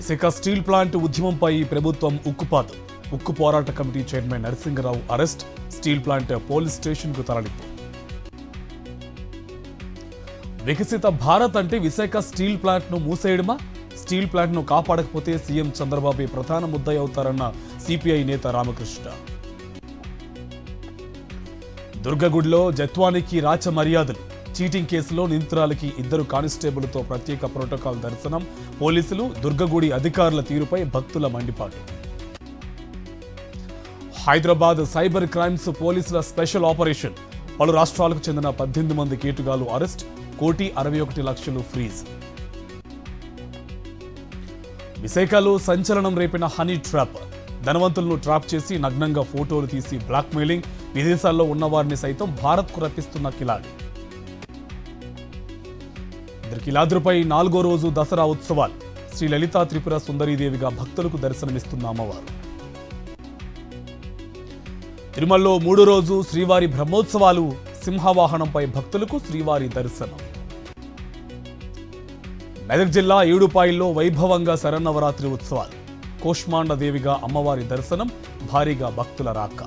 Visakha steel plant ఉద్యమంపై ప్రభుత్వం ఉక్కుపాదం. ఉక్కు పోరాట committee chairman Narasingarao arrest. Steel plant police స్టేషన్కు తరలింపు. వికసిత భారత్ అంటే విశాఖ స్టీల్ ప్లాంట్ను మూసేయడమా? స్టీల్ ప్లాంట్ను కాపాడకపోతే సీఎం చంద్రబాబు ప్రధాన ముద్దాయి అవుతారన్న సిపిఐ నేత రామకృష్ణ. దుర్గగుడిలో జత్వానికి రాచ మర్యాదలు. చీటింగ్ కేసులో నిందితురాలికి 2 కానిస్టేబుల్తో ప్రత్యేక ప్రోటోకాల్ దర్శనం. పోలీసులు, దుర్గగుడి అధికారుల తీరుపై భక్తుల మండిపాటు. హైదరాబాద్ సైబర్ క్రైమ్స్ పోలీసుల స్పెషల్ ఆపరేషన్. పలు రాష్ట్రాలకు చెందిన 18 మంది కేటుగాలు అరెస్ట్. 1,61,00,000 ఫ్రీజ్. విశాఖలో సంచలనం రేపిన హనీ ట్రాప్. ధనవంతులను ట్రాప్ చేసి నగ్నంగా ఫోటోలు తీసి బ్లాక్మెయిలింగ్. విదేశాల్లో ఉన్నవారిని సైతం భారత్కు రప్పిస్తున్న కిలాడి. కిలాద్రిపై 4వ రోజు దసరా ఉత్సవాలు. శ్రీ లలితా త్రిపుర సుందరీదేవిగా భక్తులకు దర్శనమిస్తున్న అమ్మవారు. తిరుమలలో 3వ రోజు శ్రీవారి బ్రహ్మోత్సవాలు. సింహవాహనంపై భక్తులకు శ్రీవారి దర్శనం. మెదక్ జిల్లా ఏడుపాయల్లో వైభవంగా శరన్నవరాత్రి ఉత్సవాలు. కూష్మాండ దేవిగా అమ్మవారి దర్శనం. భారీగా భక్తుల రాక.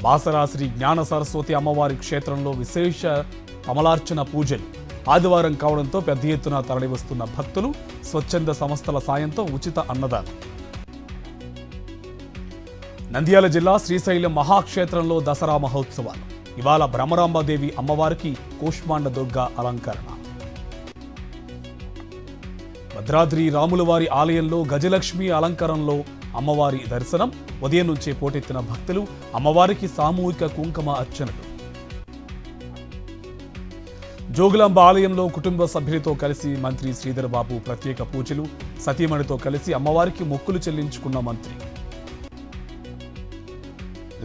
బాసరా శ్రీ జ్ఞాన సరస్వతి అమ్మవారి క్షేత్రంలో విశేష కమలార్చన పూజలు. ఆదివారం కావడంతో పెద్ద ఎత్తున తరలివస్తున్న భక్తులు. స్వచ్ఛంద సంస్థల సాయంతో ఉచిత అన్నదానం. నంద్యాల జిల్లా శ్రీశైలం మహాక్షేత్రంలో దసరా మహోత్సవాలు. ఇవాళ భ్రమరాంబాదేవి అమ్మవారికి కూష్మాండ దుర్గా అలంకరణ. భద్రాద్రి రాములవారి ఆలయంలో గజలక్ష్మి అలంకరణలో అమ్మవారి దర్శనం. ఉదయం నుంచే పోటెత్తిన భక్తులు. అమ్మవారికి సామూహిక కుంకుమ అర్చనలు. జోగులాంబ ఆలయంలో కుటుంబ సభ్యులతో కలిసి మంత్రి శ్రీధర్ బాబు ప్రత్యేక పూజలు. సతీమణితో కలిసి అమ్మవారికి మొక్కులు చెల్లించుకున్న మంత్రి.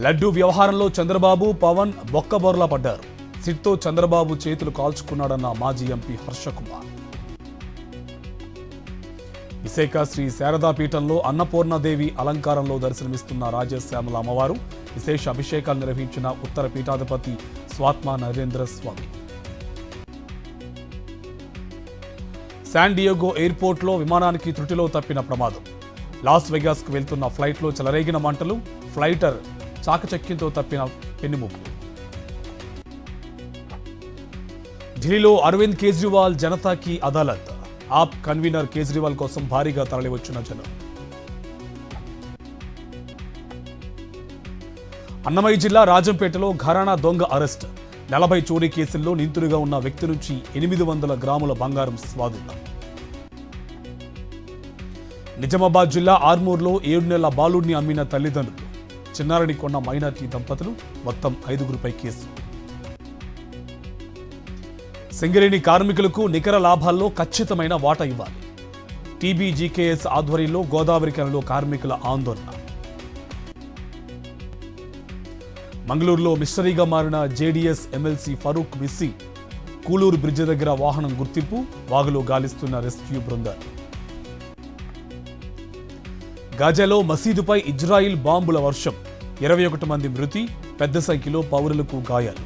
లడ్డూ వ్యవహారంలో చంద్రబాబు, పవన్ బొక్కబొర్లా పడ్డారు. సిట్తో చంద్రబాబు చేతులు కాల్చుకున్నాడన్న మాజీ ఎంపీ హర్షకుమార్. విశాఖ శ్రీ శారదాపీఠంలో అన్నపూర్ణాదేవి అలంకారంలో దర్శనమిస్తున్న రాజశ్యామల అమ్మవారు. విశేష అభిషేకాలు నిర్వహించిన ఉత్తర పీఠాధిపతి స్వాత్మ నరేంద్ర స్వామి. శాన్ డియేగో ఎయిర్పోర్ట్లో విమానానికి త్రుటిలో తప్పిన ప్రమాదం. లాస్ వెగాస్కు వెళ్తున్న ఫ్లైట్లో చెలరేగిన మంటలు. ఫ్లైటర్ చాకచక్యంతో తప్పిన పెన్నుముప్పు. ఢిల్లీలో అరవింద్ కేజ్రీవాల్ జనతాకి అదాలత్. ఆప్ కన్వీనర్ కేజ్రీవాల్ కోసం భారీగా తరలివచ్చిన జనం. అన్నమయ్య జిల్లా రాజంపేటలో ఘరానా దొంగ అరెస్ట్. 40 చోరీ కేసుల్లో నిందితుడిగా ఉన్న వ్యక్తి నుంచి 800 గ్రాముల బంగారం స్వాధీనం. నిజామాబాద్ జిల్లా ఆర్మూర్లో 7 నెలల బాలుడిని అమ్మిన తల్లిదండ్రులు. చిన్నారిని కొన్న మైనార్టీ దంపతులు. మొత్తం 5గురిపై కేసు. సింగరేణి కార్మికులకు నికర లాభాల్లో ఖచ్చితమైన వాటా ఇవ్వాలి. టీబీజీకేఎస్ ఆధ్వర్యంలో గోదావరి ఖనిలో కార్మికుల ఆందోళన. మంగళూరులో మిస్టరీగా మారిన జేడీఎస్ ఎమ్మెల్సీ ఫరూక్ మిస్సి. కూలూరు బ్రిడ్జి దగ్గర వాహనం గుర్తింపు. వాగులో గాలిస్తున్న రెస్క్యూ బృందాలు. గాజాలో మసీదుపై ఇజ్రాయిల్ బాంబుల వర్షం. 21 మంది మృతి. పెద్ద సంఖ్యలో పౌరులకు గాయాలు.